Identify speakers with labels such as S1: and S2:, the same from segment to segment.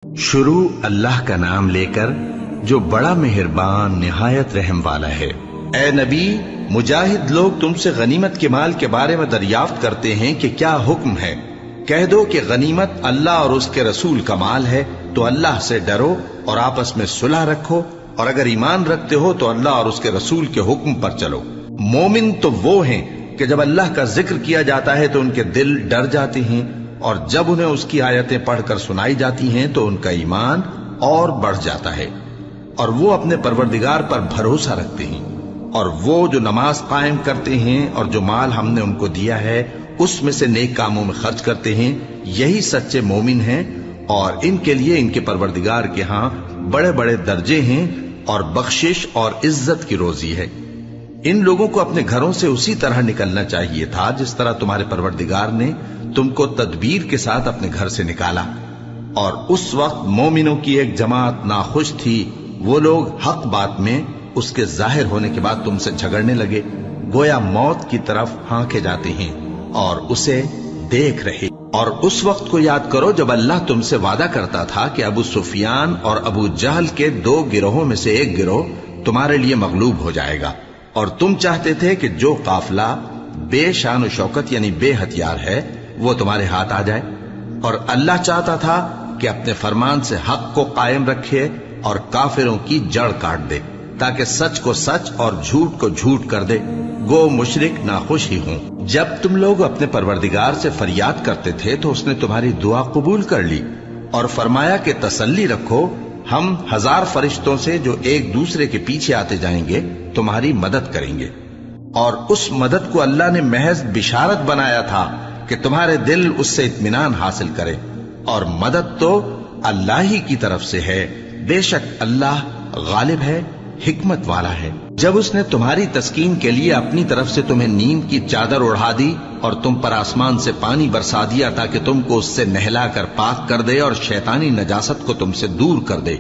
S1: शुरू अल्लाह का नाम लेकर जो बड़ा मेहरबान निहायत रहम वाला है। ए नबी, मुजाहिद लोग तुमसे गनीमत के माल के बारे में दरियाफ्त करते हैं कि क्या हुक्म है। कह दो कि गनीमत अल्लाह और उसके रसूल का माल है, तो अल्लाह से डरो और आपस में सुलह रखो, और अगर ईमान रखते हो तो अल्लाह और उसके रसूल के हुक्म पर चलो। मोमिन तो वो हैं कि जब अल्लाह का जिक्र किया जाता है तो उनके दिल डर जाते हैं, और जब उन्हें उसकी आयतें पढ़कर सुनाई जाती हैं तो उनका ईमान और बढ़ जाता है, और वो अपने परवरदिगार पर भरोसा रखते हैं। और वो जो नमाज कायम करते हैं और जो माल हमने उनको दिया है उसमें से नेक कामों में खर्च करते हैं, यही सच्चे मोमिन हैं, और इनके लिए इनके परवरदिगार के यहाँ बड़े बड़े दर्जे हैं और बख्शिश और इज्जत की रोजी है। इन लोगों को अपने घरों से उसी तरह निकलना चाहिए था जिस तरह तुम्हारे परवरदिगार ने तुमको तदबीर के साथ अपने घर से निकाला। और उस वक्त मोमिनों की एक जमात नाखुश थी। वो लोग हक बात में उसके जाहिर होने के बाद तुमसे झगड़ने लगे, गोया मौत की तरफ हांके जाते हैं और उसे देख रहे। और उस वक्त को याद करो जब अल्लाह तुमसे वादा करता था कि अबू सुफियान और अबू जहल के दो गिरोहों में से एक गिरोह तुम्हारे लिए मगलूब हो जाएगा, और तुम चाहते थे कि जो काफिला बेशान शौकत यानी बेहथियार है वो तुम्हारे हाथ आ जाए। और अल्लाह चाहता था कि अपने फरमान से हक को कायम रखे और काफिरों की जड़ काट दे, ताकि सच को सच और झूठ को झूठ कर दे। गो मुशरिक नाखुश ही हों। जब तुम लोग अपने परवरदिगार से फरियाद करते थे तो उसने तुम्हारी दुआ कबूल कर ली और फरमाया कि तसल्ली रखो, हम 1000 फरिश्तों से जो एक दूसरे के पीछे आते जाएंगे तुम्हारी मदद करेंगे। और उस मदद को अल्लाह ने महज बिशारत बनाया था कि तुम्हारे दिल उससे इत्मीनान हासिल करे, और मदद तो अल्लाह ही की तरफ से है। बेशक अल्लाह गालिब है, हिकमत वाला है। जब उसने तुम्हारी तस्कीन के लिए अपनी तरफ से तुम्हें नींद की चादर उड़ा दी और तुम पर आसमान से पानी बरसा दिया ताकि तुमको उससे नहला कर पाक कर दे और शैतानी नजासत को तुमसे दूर कर दे,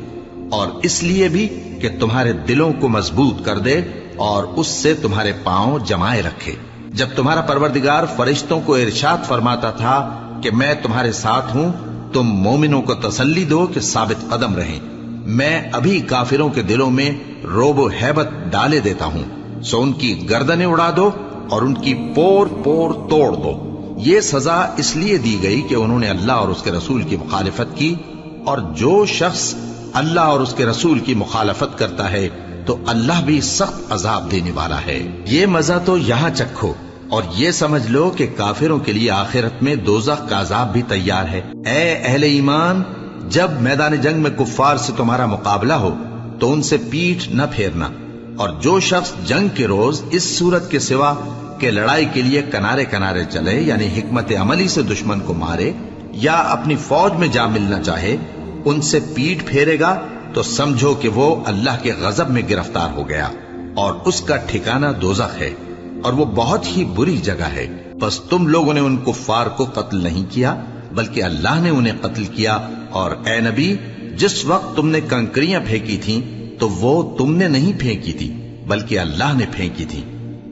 S1: और इसलिए भी कि तुम्हारे दिलों को मजबूत कर दे और उससे तुम्हारे पांव जमाए रखे। जब तुम्हारा परवरदिगार फरिश्तों को इरशाद फरमाता था कि मैं तुम्हारे साथ हूं, तुम मोमिनों को तसल्ली दो कि साबित कदम रहें। मैं अभी काफिरों के दिलों में रोबो हैबत डाले देता हूं, सो उनकी गर्दनें उड़ा दो और उनकी पोर पोर तोड़ दो। ये सजा इसलिए दी गई कि उन्होंने अल्लाह और उसके रसूल की मुखालिफत की, और जो शख्स अल्लाह और उसके रसूल की मुखालफत करता है तो अल्लाह भी सख्त अजाब देने वाला है। ये मजा तो यहां चखो और ये समझ लो कि काफिरों के लिए आखिरत में दोज़ख का अजाब भी तैयार है। ए अहले ईमान, जब मैदान जंग में कुफ्फार से तुम्हारा मुकाबला हो तो उनसे पीठ न फेरना, और जो शख्स जंग के रोज इस सूरत के सिवा के लड़ाई के लिए किनारे किनारे चले यानी हिकमत अमली से दुश्मन को मारे या अपनी फौज में जा मिलना चाहे, उनसे पीठ फेरेगा तो समझो कि वो अल्लाह के गजब में गिरफ्तार हो गया और उसका ठिकाना दोज़ख है, और वो बहुत ही बुरी जगह है। बस तुम लोगों ने उन कुफ्फार को कत्ल नहीं किया बल्कि अल्लाह ने उन्हें कत्ल किया। और ए नबी, जिस वक्त तुमने कंकरियां फेंकी थीं तो वो तुमने नहीं फेंकी थी बल्कि अल्लाह ने फेंकी थी।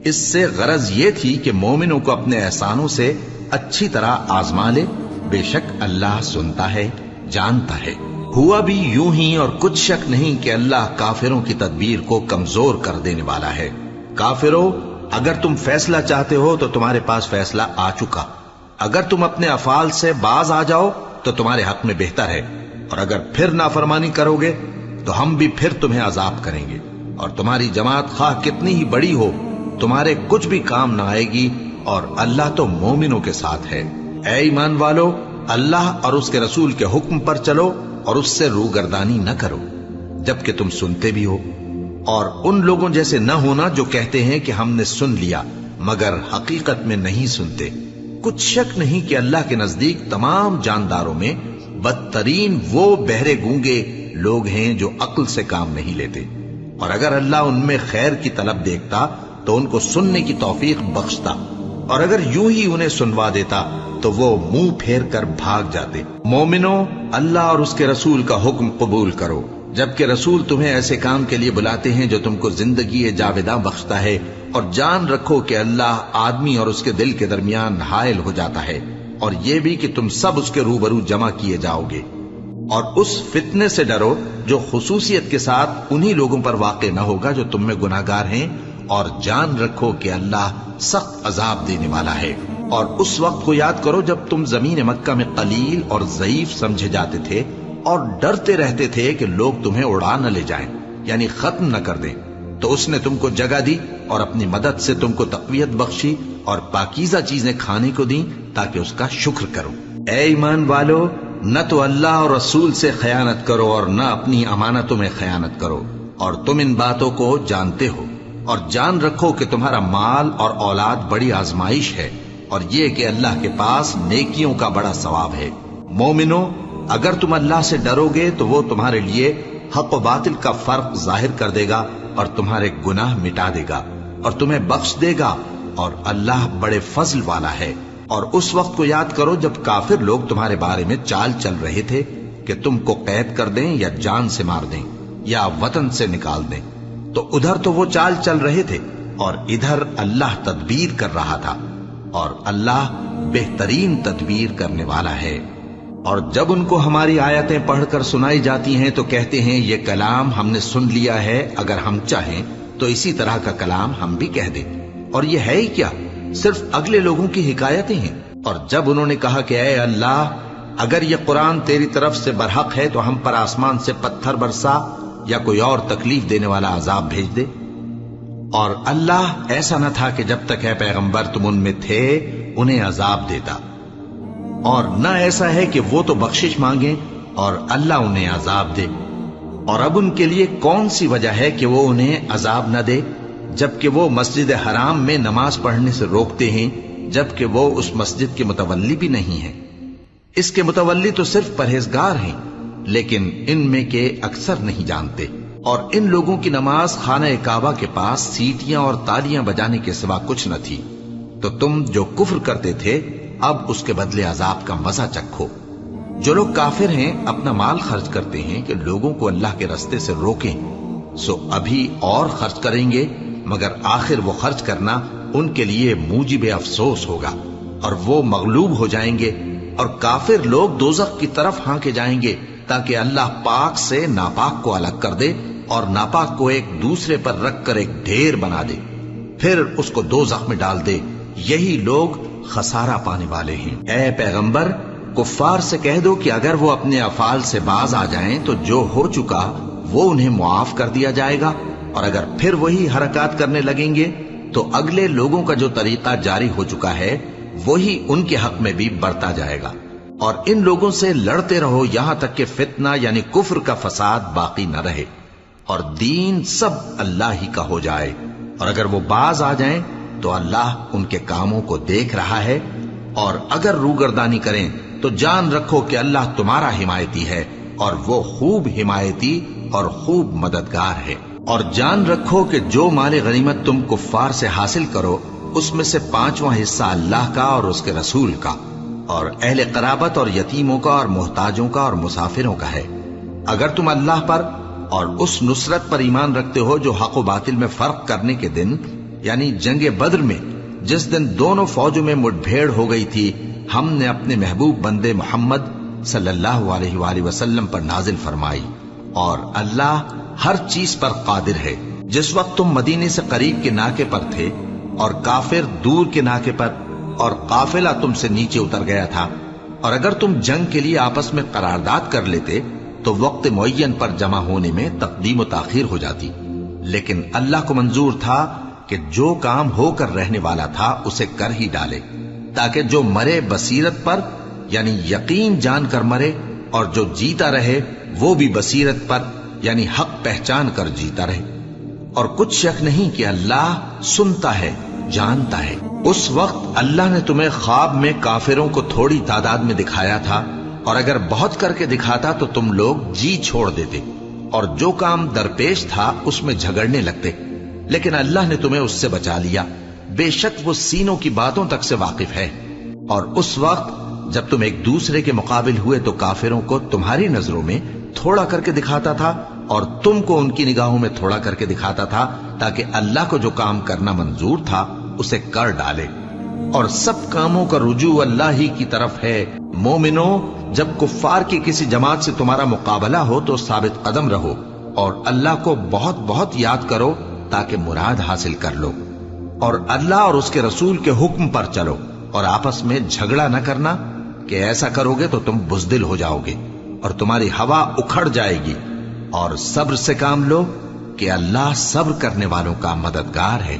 S1: इससे गरज ये थी कि मोमिनों को अपने एहसानों से अच्छी तरह आजमा ले। बेशक अल्लाह सुनता है, जानता है। हुआ भी यूं ही, और कुछ शक नहीं कि अल्लाह काफिरों की तदबीर को कमजोर कर देने वाला है। काफिरों, अगर तुम फैसला चाहते हो तो तुम्हारे पास फैसला आ चुका। अगर तुम अपने अफाल से बाज आ जाओ तो तुम्हारे हक में बेहतर है, और अगर फिर नाफरमानी करोगे तो हम भी फिर तुम्हें अजाब करेंगे, और तुम्हारी जमात खा कितनी ही बड़ी हो तुम्हारे कुछ भी काम ना आएगी, और अल्लाह तो मोमिनों के साथ है। ऐ ईमान वालो, अल्लाह और उसके रसूल के हुक्म पर चलो और उससे रूगर्दानी न करो जबकि तुम सुनते भी हो, और उन लोगों जैसे न होना जो कहते हैं कि हमने सुन लिया मगर हकीकत में नहीं सुनते। कुछ शक नहीं कि अल्लाह के नजदीक तमाम जानदारों में बदतरीन वो बहरे गूंगे लोग हैं जो अक्ल से काम नहीं लेते, और अगर अल्लाह उनमें खैर की तलब देखता तो उनको सुनने की तौफीक बख्शता, और अगर यूं ही उन्हें सुनवा देता तो वो मुंह फेर कर भाग जाते। मोमिनो, अल्लाह और उसके रसूल का हुक्म कबूल करो जबकि रसूल तुम्हें ऐसे काम के लिए बुलाते हैं जो तुमको जिंदगी जावेदा बख्शता है, और जान रखो कि अल्लाह आदमी और उसके दिल के दरमियान हायल हो जाता है, और ये भी कि तुम सब उसके रूबरू जमा किए जाओगे। اور اس فتنے سے ڈرو جو خصوصیت کے ساتھ انہی لوگوں پر واقع نہ ہوگا جو تم میں گناہگار ہیں، اور جان رکھو کہ اللہ سخت عذاب دینے والا ہے۔ اور اس وقت کو یاد کرو جب تم زمین مکہ میں قلیل اور ضعیف سمجھے جاتے تھے اور ڈرتے رہتے تھے کہ لوگ تمہیں اڑا نہ لے جائیں، یعنی ختم نہ کر دیں، تو اس نے تم کو جگہ دی اور اپنی مدد سے تم کو تقویت بخشی اور پاکیزہ چیزیں کھانے کو دیں تاکہ اس کا شکر کرو۔ اے ایمان والو، نہ تو اللہ اور رسول سے خیانت کرو اور نہ اپنی امانتوں میں خیانت کرو، اور تم ان باتوں کو جانتے ہو، اور جان رکھو کہ تمہارا مال اور اولاد بڑی آزمائش ہے، اور یہ کہ اللہ کے پاس نیکیوں کا بڑا ثواب ہے۔ مومنو، اگر تم اللہ سے ڈرو گے تو وہ تمہارے لیے حق و باطل کا فرق ظاہر کر دے گا اور تمہارے گناہ مٹا دے گا اور تمہیں بخش دے گا، اور اللہ بڑے فضل والا ہے۔ اور اس وقت کو یاد کرو جب کافر لوگ تمہارے بارے میں چال چل رہے تھے کہ تم کو قید کر دیں یا جان سے مار دیں یا وطن سے نکال دیں، تو ادھر تو وہ چال چل رہے تھے اور ادھر اللہ تدبیر کر رہا تھا، اور اللہ بہترین تدبیر کرنے والا ہے۔ اور جب ان کو ہماری آیتیں پڑھ کر سنائی جاتی ہیں تو کہتے ہیں یہ کلام ہم نے سن لیا ہے، اگر ہم چاہیں تو اسی طرح کا کلام ہم بھی کہہ دیں، اور یہ ہے ہی کیا، صرف اگلے لوگوں کی حکایتیں ہیں۔ اور جب انہوں نے کہا کہ اے اللہ، اگر یہ قرآن تیری طرف سے برحق ہے تو ہم پر آسمان سے پتھر برسا یا کوئی اور تکلیف دینے والا عذاب بھیج دے۔ اور اللہ ایسا نہ تھا کہ جب تک اے پیغمبر تم ان میں تھے انہیں عذاب دیتا، اور نہ ایسا ہے کہ وہ تو بخشش مانگیں اور اللہ انہیں عذاب دے۔ اور اب ان کے لیے کون سی وجہ ہے کہ وہ انہیں عذاب نہ دے، جبکہ وہ مسجد حرام میں نماز پڑھنے سے روکتے ہیں، جبکہ وہ اس مسجد کے متولی بھی نہیں ہیں۔ اس کے متولی تو صرف پرہیزگار ہیں، لیکن ان میں کے اکثر نہیں جانتے۔ اور ان لوگوں کی نماز خانہ کعبہ کے پاس سیٹیاں اور تالیاں بجانے کے سوا کچھ نہ تھی، تو تم جو کفر کرتے تھے اب اس کے بدلے عذاب کا مزہ چکھو۔ جو لوگ کافر ہیں اپنا مال خرچ کرتے ہیں کہ لوگوں کو اللہ کے راستے سے روکیں، سو ابھی اور خرچ کریں گے، مگر آخر وہ خرچ کرنا ان کے لیے موجب افسوس ہوگا، اور وہ مغلوب ہو جائیں گے، اور کافر لوگ دوزخ کی طرف ہانکے جائیں گے تاکہ اللہ پاک سے ناپاک کو الگ کر دے اور ناپاک کو ایک دوسرے پر رکھ کر ایک ڈھیر بنا دے، پھر اس کو دوزخ میں ڈال دے۔ یہی لوگ خسارہ پانے والے ہیں۔ اے پیغمبر، کفار سے کہہ دو کہ اگر وہ اپنے افعال سے باز آ جائیں تو جو ہو چکا وہ انہیں معاف کر دیا جائے گا، اور اگر پھر وہی حرکات کرنے لگیں گے تو اگلے لوگوں کا جو طریقہ جاری ہو چکا ہے وہی ان کے حق میں بھی برتا جائے گا۔ اور ان لوگوں سے لڑتے رہو یہاں تک کہ فتنہ یعنی کفر کا فساد باقی نہ رہے اور دین سب اللہ ہی کا ہو جائے، اور اگر وہ باز آ جائیں تو اللہ ان کے کاموں کو دیکھ رہا ہے، اور اگر روگردانی کریں تو جان رکھو کہ اللہ تمہارا حمایتی ہے، اور وہ خوب حمایتی اور خوب مددگار ہے۔ اور جان رکھو کہ جو مال غنیمت تم کفار سے حاصل کرو اس میں سے 5واں حصہ اللہ کا اور اس کے رسول کا، اور اہل قرابت اور یتیموں کا اور محتاجوں کا اور مسافروں کا ہے۔ اگر تم اللہ پر اور اس نصرت پر ایمان رکھتے ہو جو حق و باطل میں فرق کرنے کے دن یعنی جنگ بدر میں جس دن دونوں فوجوں میں مٹ بھیڑ ہو گئی تھی، ہم نے اپنے محبوب بندے محمد صلی اللہ علیہ وآلہ وسلم پر نازل فرمائی، اور اللہ ہر چیز پر قادر ہے۔ جس وقت تم مدینے سے قریب کے ناکے پر تھے اور کافر دور کے ناکے پر، اور قافلہ تم سے نیچے اتر گیا تھا، اور اگر تم جنگ کے لیے آپس میں قرارداد کر لیتے تو وقت معین پر جمع ہونے میں تقدیم و تاخیر ہو جاتی، لیکن اللہ کو منظور تھا کہ جو کام ہو کر رہنے والا تھا اسے کر ہی ڈالے، تاکہ جو مرے بصیرت پر یعنی یقین جان کر مرے، اور جو جیتا رہے وہ بھی بصیرت پر یعنی حق پہچان کر جیتا رہے۔ اور کچھ شک نہیں کہ اللہ سنتا ہے، جانتا ہے۔ اس وقت اللہ نے تمہیں خواب میں کافروں کو تھوڑی تعداد میں دکھایا تھا، اور اگر بہت کر کے دکھاتا تو تم لوگ جی چھوڑ دیتے اور جو کام درپیش تھا اس میں جھگڑنے لگتے، لیکن اللہ نے تمہیں اس سے بچا لیا، بے شک وہ سینوں کی باتوں تک سے واقف ہے۔ اور اس وقت جب تم ایک دوسرے کے مقابل ہوئے تو کافروں کو تمہاری نظروں میں تھوڑا کر کے دکھاتا تھا اور تم کو ان کی نگاہوں میں تھوڑا کر کے دکھاتا تھا، تاکہ اللہ کو جو کام کرنا منظور تھا اسے کر ڈالے۔ اور سب کاموں کا رجوع اللہ ہی کی طرف ہے۔ مومنو، جب कुफ्फार की किसी जमात से तुम्हारा मुकाबला हो तो साबित कदम रहो और अल्लाह को बहुत बहुत याद करो ताकि मुराद हासिल कर लो, और अल्लाह और उसके रसूल के हुक्म पर चलो, और आपस में झगड़ा न करना कि ऐसा करोगे तो तुम बुज़दिल हो जाओगे और तुम्हारी हवा उखड़ जाएगी, और सब्र से काम लो कि अल्लाह सब्र करने वालों का मददगार है।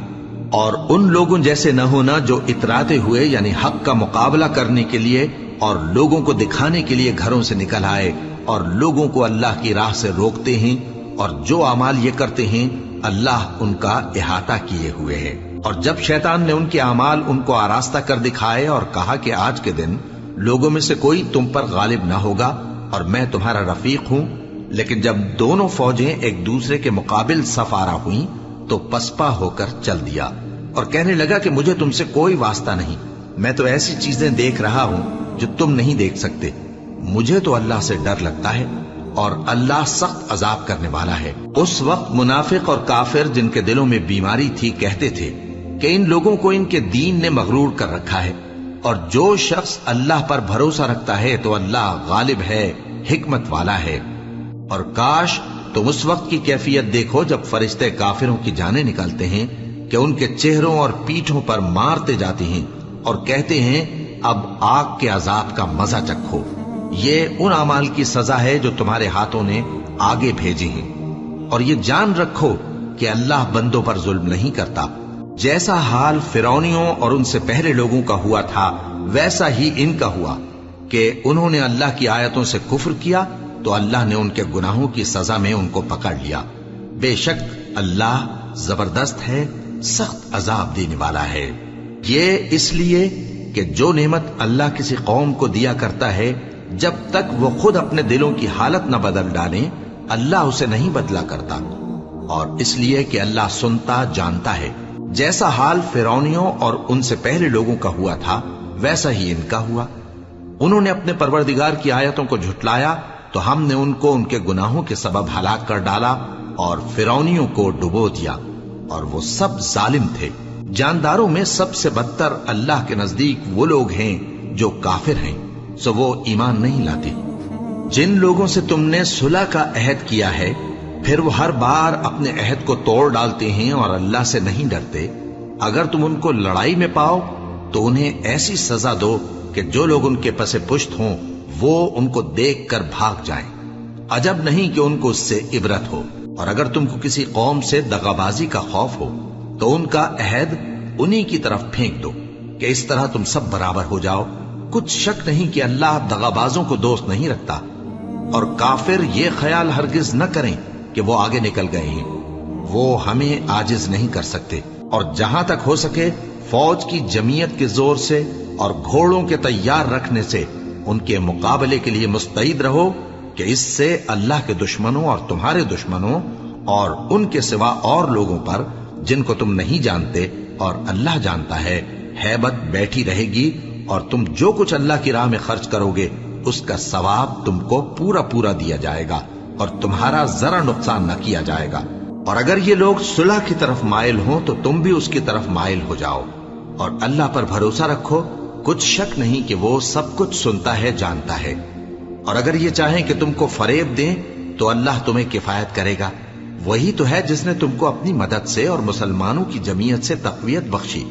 S1: और उन लोगों जैसे न होना जो इतराते हुए यानी हक का मुकाबला करने के लिए और लोगों को दिखाने के लिए घरों से निकल आए और लोगों को अल्लाह की राह से रोकते हैं, और जो अमाल ये करते हैं अल्लाह उनका इहाता किए हुए है। और जब शैतान ने उनके अमाल उनको आरास्ता कर दिखाए और कहा कि आज के दिन लोगों में से कोई तुम पर गालिब ना होगा और मैं तुम्हारा रफीक हूं, लेकिन जब दोनों फौजें एक दूसरे के मुकाबिल सफारा हुई तो पसपा होकर चल दिया और कहने लगा कि मुझे तुमसे कोई वास्ता नहीं, मैं तो ऐसी चीजें देख रहा हूं जो तुम नहीं देख सकते। मुझे तो अल्लाह से डर लगता है और अल्लाह सख्त अजाब करने वाला है। उस वक्त मुनाफिक और काफिर जिनके दिलों में बीमारी थी कहते थे कि इन लोगों को इनके दीन ने मगरूर कर रखा है, और जो शख्स अल्लाह पर भरोसा रखता है तो अल्लाह गालिब है, हिकमत वाला है। और काश तुम उस वक्त की कैफियत देखो जब फरिश्ते काफिरों की जानें निकालते हैं कि उनके चेहरों और पीठों पर मारते जाते हैं और कहते हैं अब आग के अजाब का मजा चखो, ये उन अमाल की सजा है जो तुम्हारे हाथों ने आगे भेजी हैं। और ये जान रखो कि अल्लाह बंदों पर जुल्म नहीं करता। जैसा हाल फिरौनियों और उनसे पहले लोगों का हुआ था वैसा ही इनका हुआ कि उन्होंने अल्लाह की आयतों से कुफ्र किया तो अल्लाह ने उनके गुनाहों की सजा में उनको पकड़ लिया। बेशक अल्लाह जबरदस्त है, सख्त अजाब देने वाला है। ये इसलिए कि जो नेमत अल्लाह किसी कौम को दिया करता है जब तक वो खुद अपने दिलों की हालत न बदल डाले अल्लाह उसे नहीं बदला करता, और इसलिए कि अल्लाह सुनता जानता है। जैसा हाल फिरौनियों और उनसे पहले लोगों का हुआ था वैसा ही इनका हुआ। उन्होंने अपने परवरदिगार की आयतों को झुटलाया तो हमने उनको उनके गुनाहों के सबब हलाक कर डाला और फिरौनियों को डुबो दिया, और वो सब जालिम थे। जानदारों में सबसे बदतर अल्लाह के नजदीक वो लोग हैं जो काफिर हैं, सो वो ईमान नहीं लाते। जिन लोगों से तुमने सुलह का अहद किया है फिर वो हर बार अपने अहद को तोड़ डालते हैं और अल्लाह से नहीं डरते, अगर तुम उनको लड़ाई में पाओ तो उन्हें ऐसी सजा दो कि जो लोग उनके पसे पुश्त हों वो उनको देख कर भाग जाएं। अजब नहीं कि उनको उससे इबरत हो। और अगर तुमको किसी कौम से दगाबाजी का खौफ हो तो उनका अहद उन्हीं की तरफ फेंक दो कि इस तरह तुम सब बराबर हो जाओ। कुछ शक नहीं कि अल्लाह दगाबाजों को दोस्त नहीं रखता, और काफिर ये ख्याल हरगिज न करें कि वो आगे निकल गए हैं, वो हमें आजिज नहीं कर सकते। और जहां तक हो सके फौज की जमीयत के जोर से और घोड़ों के तैयार रखने से उनके मुकाबले के लिए मुस्तैद रहो कि इससे अल्लाह के दुश्मनों और तुम्हारे दुश्मनों और उनके सिवा और लोगों पर जिनको तुम नहीं जानते और अल्लाह जानता है हैबत बैठी रहेगी, और तुम जो कुछ अल्लाह की राह में खर्च करोगे उसका सवाब तुमको पूरा पूरा दिया जाएगा और तुम्हारा जरा नुकसान न किया जाएगा। और अगर ये लोग सुलह की तरफ माइल हों तो तुम भी उसकी तरफ माइल हो जाओ, और अल्लाह पर भरोसा रखो। कुछ शक नहीं कि वो सब कुछ सुनता है, जानता है। और अगर ये चाहें कि तुमको फरेब दें तो अल्लाह तुम्हें किफायत करेगा। वही तो है जिसने तुमको अपनी मदद से और मुसलमानों की जमीयत से तक़वियत बख्शी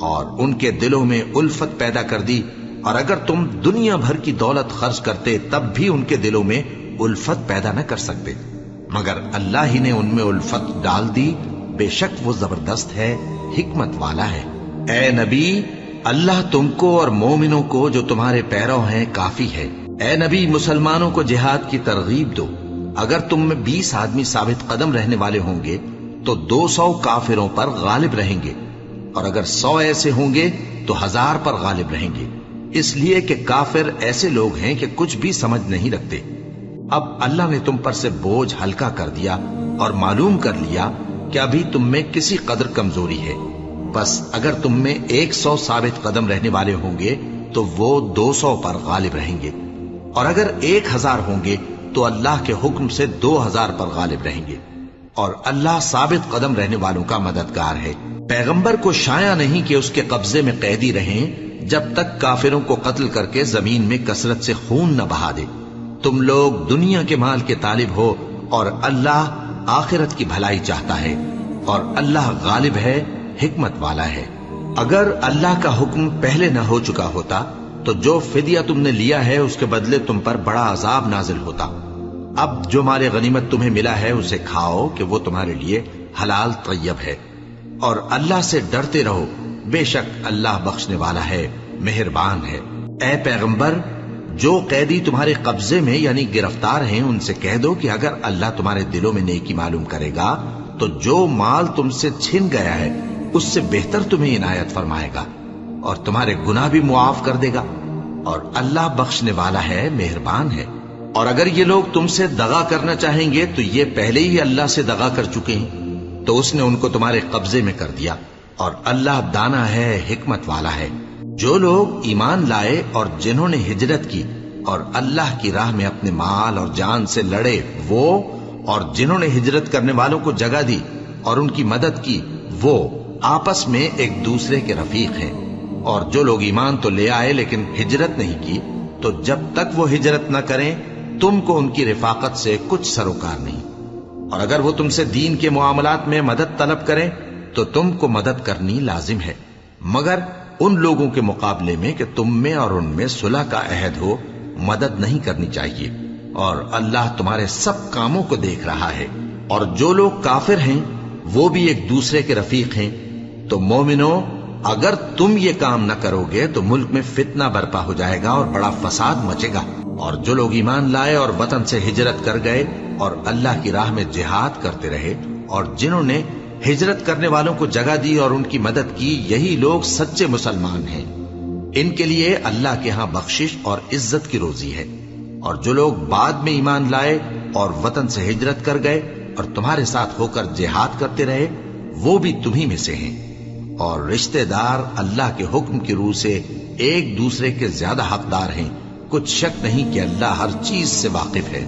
S1: और उनके दिलों में उल्फत पैदा कर दी। और अगर तुम दुनिया भर की दौलत खर्च करते तब भी उनके दिलों में उल्फत पैदा न कर सकते, मगर अल्लाह ही ने उनमें उल्फत डाल दी। बेशक वो जबरदस्त है, हिकमत वाला है। ए नबी, अल्लाह तुमको और मोमिनों को जो तुम्हारे पैरों हैं काफी है। ए नबी, मुसलमानों को जिहाद की तरगीब दो। अगर तुम में 20 आदमी साबित कदम रहने वाले होंगे तो 200 काफिरों पर गालिब रहेंगे, और अगर 100 ऐसे होंगे तो 1000 पर गालिब रहेंगे। इसलिए कि काफिर ऐसे लोग हैं कि कुछ भी समझ नहीं रखते। अब अल्लाह ने तुम पर से बोझ हल्का कर दिया और मालूम कर लिया कि अभी तुम में किसी कदर कमजोरी है। बस अगर तुम में 100 साबित कदम रहने वाले होंगे तो वो 200 पर गालिब रहेंगे, और अगर 1000 होंगे तो अल्लाह के हुक्म से 2000 पर गालिब रहेंगे। और अल्लाह साबित कदम रहने वालों का मददगार है। पैगंबर को शाया नहीं कि उसके कब्जे में कैदी रहें جب تک کافروں کو قتل کر کے زمین میں کثرت سے خون نہ بہا دے۔ تم لوگ دنیا کے مال کے طالب ہو اور اللہ آخرت کی بھلائی چاہتا ہے، اور اللہ غالب ہے، حکمت والا ہے۔ اگر اللہ کا حکم پہلے نہ ہو چکا ہوتا تو جو فدیہ تم نے لیا ہے اس کے بدلے تم پر بڑا عذاب نازل ہوتا۔ اب جو مال غنیمت تمہیں ملا ہے اسے کھاؤ کہ وہ تمہارے لیے حلال طیب ہے، اور اللہ سے ڈرتے رہو، بے شک اللہ بخشنے والا ہے، مہربان ہے۔ اے پیغمبر، جو قیدی تمہارے قبضے میں یعنی گرفتار ہیں ان سے کہہ دو کہ اگر اللہ تمہارے دلوں میں نیکی معلوم کرے گا تو جو مال تم سے چھن گیا ہے اس سے بہتر تمہیں عنایت فرمائے گا اور تمہارے گناہ بھی معاف کر دے گا، اور اللہ بخشنے والا ہے، مہربان ہے۔ اور اگر یہ لوگ تم سے دغا کرنا چاہیں گے تو یہ پہلے ہی اللہ سے دغا کر چکے ہیں، تو اس نے ان کو تمہارے قبضے میں کر دیا، اور اللہ دانا ہے، حکمت والا ہے۔ جو لوگ ایمان لائے اور جنہوں نے ہجرت کی اور اللہ کی راہ میں اپنے مال اور جان سے لڑے، وہ اور جنہوں نے ہجرت کرنے والوں کو جگہ دی اور ان کی مدد کی، وہ آپس میں ایک دوسرے کے رفیق ہیں۔ اور جو لوگ ایمان تو لے آئے لیکن ہجرت نہیں کی، تو جب تک وہ ہجرت نہ کریں تم کو ان کی رفاقت سے کچھ سروکار نہیں، اور اگر وہ تم سے دین کے معاملات میں مدد طلب کریں تو تم کو مدد کرنی لازم ہے، مگر ان لوگوں کے مقابلے میں کہ تم میں اور ان میں صلح کا عہد ہو مدد نہیں کرنی چاہیے، اور اللہ تمہارے سب کاموں کو دیکھ رہا ہے۔ اور جو لوگ کافر ہیں وہ بھی ایک دوسرے کے رفیق ہیں۔ تو مومنو، اگر تم یہ کام نہ کرو گے تو ملک میں فتنہ برپا ہو جائے گا اور بڑا فساد مچے گا۔ اور جو لوگ ایمان لائے اور وطن سے ہجرت کر گئے اور اللہ کی راہ میں جہاد کرتے رہے، اور جنہوں نے ہجرت کرنے والوں کو جگہ دی اور ان کی مدد کی، یہی لوگ سچے مسلمان ہیں۔ ان کے لیے اللہ کے ہاں بخشش اور عزت کی روزی ہے۔ اور جو لوگ بعد میں ایمان لائے اور وطن سے ہجرت کر گئے اور تمہارے ساتھ ہو کر جہاد کرتے رہے، وہ بھی تمہیں میں سے ہیں۔ اور رشتہ دار اللہ کے حکم کی روح سے ایک دوسرے کے زیادہ حقدار ہیں، کچھ شک نہیں کہ اللہ ہر چیز سے واقف ہے۔